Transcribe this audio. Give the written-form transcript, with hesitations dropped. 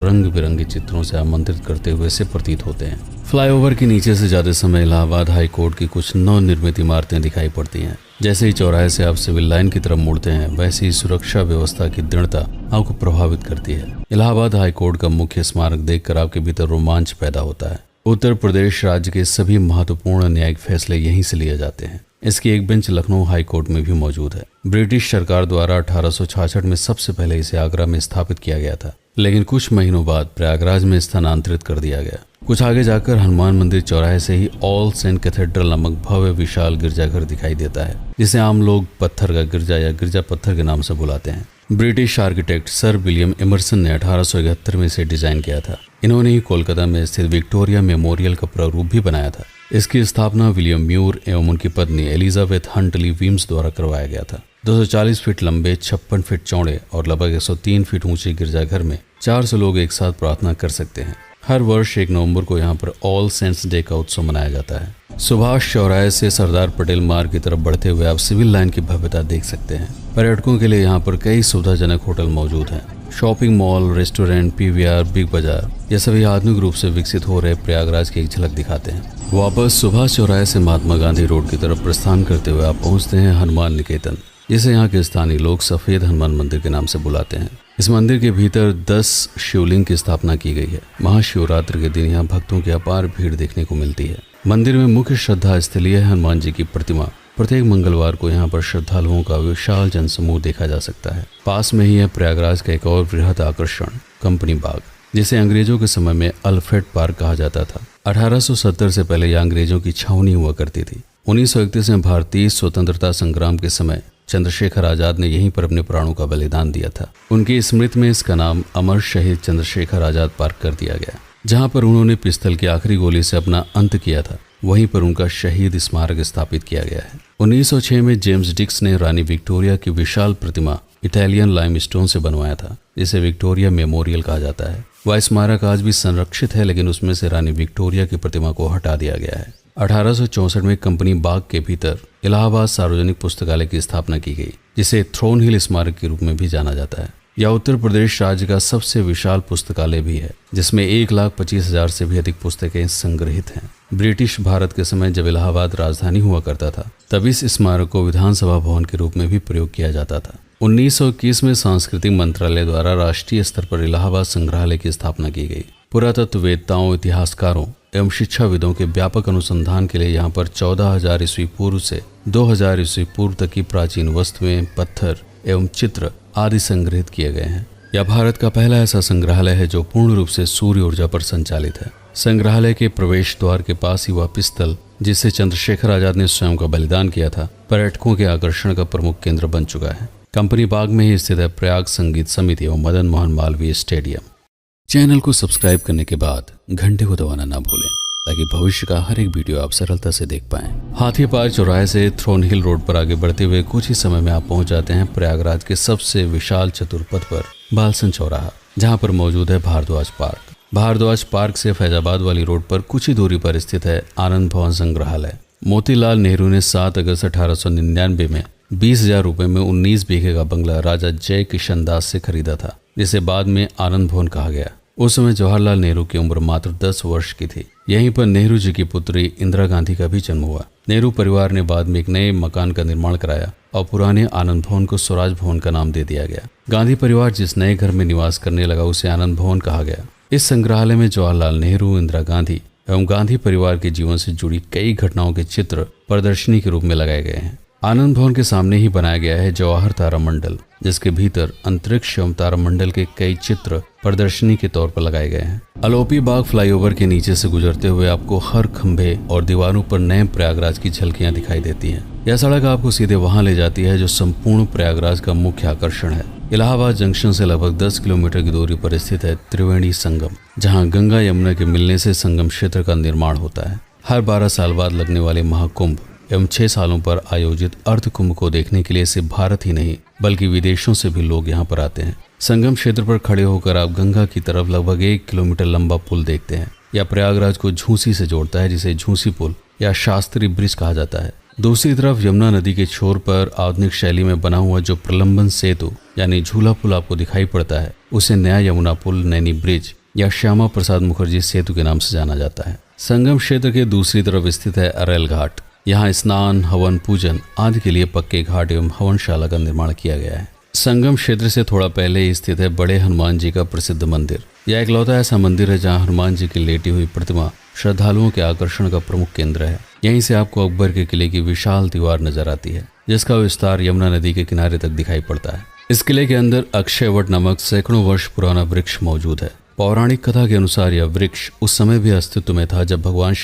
रंग बिरंगे चित्रों से आमंत्रित करते हुए से प्रतीत होते हैं। फ्लाईओवर के नीचे से जाते समय इलाहाबाद हाई कोर्ट की कुछ नवनिर्मित इमारतें दिखाई पड़ती हैं। जैसे ही चौराहे से आप सिविल लाइन की तरफ मुड़ते हैं, वैसे ही सुरक्षा व्यवस्था की दृढ़ता आपको प्रभावित करती है। इलाहाबाद हाई कोर्ट का मुख्य स्मारक देखकर आपके भीतर रोमांच पैदा होता है। उत्तर प्रदेश राज्य के सभी महत्वपूर्ण न्यायिक फैसले यहीं से लिए जाते हैं। इसकी एक बेंच लखनऊ हाई कोर्ट में भी मौजूद है। ब्रिटिश सरकार द्वारा 1866 में सबसे पहले इसे आगरा में स्थापित किया गया था, लेकिन कुछ महीनों बाद प्रयागराज में स्थानांतरित कर दिया गया। कुछ आगे जाकर हनुमान मंदिर चौराहे से ही ऑल सेंट कैथेड्रल नामक भव्य विशाल गिरजाघर दिखाई देता है, जिसे आम लोग पत्थर का गिरजा या गिरजा पत्थर के नाम से बुलाते हैं। British architect sir William Emerson ने 1871 में इसे डिजाइन किया था। इन्होंने ही कोलकाता में स्थित विक्टोरिया मेमोरियल का प्रारूप भी बनाया था। इसकी स्थापना विलियम म्यूर एवं उनकी पत्नी एलिजाबेथ हंटली वीम्स द्वारा करवाया गया था। 240 फीट लंबे, 56 फीट चौड़े और लगभग 103 फीट ऊंचे गिरजाघर में 400 लोग एक साथ प्रार्थना कर सकते हैं। हर वर्ष 1 नवंबर को यहाँ पर ऑल सेंट्स डे का उत्सव मनाया जाता है। सुभाष चौराहे से सरदार पटेल मार्ग की तरफ बढ़ते हुए आप सिविल लाइन की भव्यता देख सकते हैं। पर्यटकों के लिए यहाँ पर कई सुविधाजनक होटल मौजूद हैं। Shopping mall, restaurant, PVR, big बाजार, ये सभी आधुनिक रूप से विकसित हो रहे प्रयागराज की एक झलक दिखाते हैं। वापस सुभाष चौराहे से महात्मा गांधी रोड की तरफ प्रस्थान करते हुए आप पहुंचते हैं हनुमान निकेतन, जिसे यहाँ के स्थानीय लोग सफेद हनुमान मंदिर के नाम से बुलाते हैं। इस मंदिर के भीतर 10 शिवलिंग की स्थापना की गई है। महाशिवरात्रि के दिन यहाँ भक्तों की अपार भीड़ देखने को मिलती है। मंदिर में मुख्य श्रद्धा स्थली है हनुमान जी की प्रतिमा। प्रत्येक मंगलवार को यहाँ पर श्रद्धालुओं का विशाल जनसमूह देखा जा सकता है। पास में ही है प्रयागराज का एक और वृहद आकर्षण कंपनी बाग, जिसे अंग्रेजों के समय में अल्फ्रेड पार्क कहा जाता था। 1870 से पहले यह अंग्रेजों की छावनी हुआ करती थी। 1931 में भारतीय स्वतंत्रता संग्राम के समय चंद्रशेखर आजाद ने यहीं पर अपने प्राणों का बलिदान दिया था। उनकी स्मृति में इसका नाम अमर शहीद चंद्रशेखर आजाद पार्क कर दिया गया। जहां पर उन्होंने पिस्तल की आखिरी गोली से अपना अंत किया था, वहीं पर उनका शहीद स्मारक स्थापित किया गया है। 1906 में जेम्स डिक्स ने रानी विक्टोरिया की विशाल प्रतिमा इटालियन लाइमस्टोन से बनवाया था, जिसे विक्टोरिया मेमोरियल कहा जाता है। वह स्मारक आज भी संरक्षित है, लेकिन उसमें से रानी विक्टोरिया की प्रतिमा को हटा दिया गया है। 1864 में कंपनी बाग के भीतर इलाहाबाद सार्वजनिक पुस्तकालय की स्थापना की गई, जिसे थ्रोन हिल स्मारक के रूप में भी जाना जाता है। यह उत्तर प्रदेश राज्य का सबसे विशाल पुस्तकालय भी है, जिसमें 1,25,000 से भी अधिक पुस्तकें संग्रहित हैं। ब्रिटिश भारत के समय जब इलाहाबाद राजधानी हुआ करता था, तब इस स्मारक को विधानसभा भवन के रूप में भी प्रयोग किया जाता था। 1921 में सांस्कृतिक मंत्रालय द्वारा राष्ट्रीय स्तर पर इलाहाबाद संग्रहालय की स्थापना की गई। पुरातत्ववेत्ताओं, इतिहासकारों एवं शिक्षाविदों के व्यापक अनुसंधान के लिए यहाँ पर 14,000 ईस्वी पूर्व से 2,000 ईस्वी पूर्व तक की प्राचीन वस्तुएं, पत्थर एवं चित्र आदि संग्रहित किए गए हैं। यह भारत का पहला ऐसा संग्रहालय है जो पूर्ण रूप से सूर्य ऊर्जा पर संचालित है। संग्रहालय के प्रवेश द्वार के पास ही वह पिस्तल, जिससे चंद्रशेखर आजाद ने स्वयं का बलिदान किया था, पर्यटकों के आकर्षण का प्रमुख केंद्र बन चुका है। कंपनी बाग में ही स्थित है प्रयाग संगीत समिति एवं मदन मोहन मालवीय स्टेडियम। चैनल को सब्सक्राइब करने के बाद घंटे को दबाना ना भूलें, ताकि भविष्य का हर एक वीडियो आप सरलता से देख पाएं। हाथीपार चौराहे से थ्रोन हिल रोड पर आगे बढ़ते हुए कुछ ही समय में आप पहुंच जाते हैं प्रयागराज के सबसे विशाल चतुर्पथ पर बालसन चौराहा, जहां पर मौजूद है भारद्वाज पार्क। भारद्वाज पार्क से फैजाबाद वाली रोड पर कुछ ही दूरी पर स्थित है आनंद भवन संग्रहालय। मोतीलाल नेहरू ने 7 अगस्त 1899 में 20,000 रुपए में 19 बीघे का बंगला राजा जय किशन दास से खरीदा था, जिसे बाद में आनंद भवन कहा गया। उस समय जवाहरलाल नेहरू की उम्र मात्र 10 वर्ष की थी। यहीं पर नेहरू जी की पुत्री इंदिरा गांधी का भी जन्म हुआ। नेहरू परिवार ने बाद में एक नए मकान का निर्माण कराया और पुराने आनंद भवन को स्वराज भवन का नाम दे दिया गया। गांधी परिवार जिस नए घर में निवास करने लगा, उसे आनंद भवन कहा गया। इस संग्रहालय में जवाहरलाल नेहरू, इंदिरा गांधी एवं गांधी परिवार के जीवन से जुड़ी कई घटनाओं के चित्र प्रदर्शनी के रूप में लगाए गए हैं। आनंद भवन के सामने ही बनाया गया है जवाहर तारामंडल, जिसके भीतर अंतरिक्ष एवं तारामंडल के कई चित्र प्रदर्शनी के तौर पर लगाए गए हैं। अलोपी बाग फ्लाईओवर के नीचे से गुजरते हुए आपको हर खंभे और दीवारों पर नए प्रयागराज की झलकियां दिखाई देती हैं। यह सड़क आपको सीधे वहां ले जाती है जो संपूर्ण प्रयागराज का मुख्य आकर्षण है। इलाहाबाद जंक्शन से लगभग 10 किलोमीटर की दूरी पर स्थित है त्रिवेणी संगम, जहाँ गंगा यमुना के मिलने से संगम क्षेत्र का निर्माण होता है। हर 12 साल बाद लगने वाले महाकुंभ एवं 6 सालों पर आयोजित अर्ध कुंभ को देखने के लिए सिर्फ भारत ही नहीं बल्कि विदेशों से भी लोग यहाँ पर आते हैं। संगम क्षेत्र पर खड़े होकर आप गंगा की तरफ लगभग 1 किलोमीटर लंबा पुल देखते हैं। यह प्रयागराज को झूसी से जोड़ता है, जिसे झूसी पुल या शास्त्री ब्रिज कहा जाता है। दूसरी तरफ यमुना नदी के छोर पर आधुनिक शैली में बना हुआ जो प्रलंबन सेतु यानी झूला पुल आपको दिखाई पड़ता है, उसे नया यमुना पुल, नैनी ब्रिज या श्यामा प्रसाद मुखर्जी सेतु के नाम से जाना जाता है। संगम क्षेत्र के दूसरी तरफ स्थित है अरेल घाट। यहाँ स्नान, हवन, पूजन आदि के लिए पक्के घाट एवं हवनशाला का निर्माण किया गया है। संगम क्षेत्र से थोड़ा पहले ही स्थित है बड़े हनुमान जी का प्रसिद्ध मंदिर। यह इकलौता ऐसा मंदिर है जहाँ हनुमान जी की लेटी हुई प्रतिमा श्रद्धालुओं के आकर्षण का प्रमुख केंद्र है। यहीं से आपको अकबर के किले की विशाल दीवार नजर आती है, जिसका विस्तार यमुना नदी के किनारे तक दिखाई पड़ता है। इस किले के अंदर अक्षयवट नामक सैकड़ों वर्ष पुराना वृक्ष मौजूद है। पौराणिक कथा के अनुसार यह वृक्ष उस समय भी अस्तित्व में था जब भगवान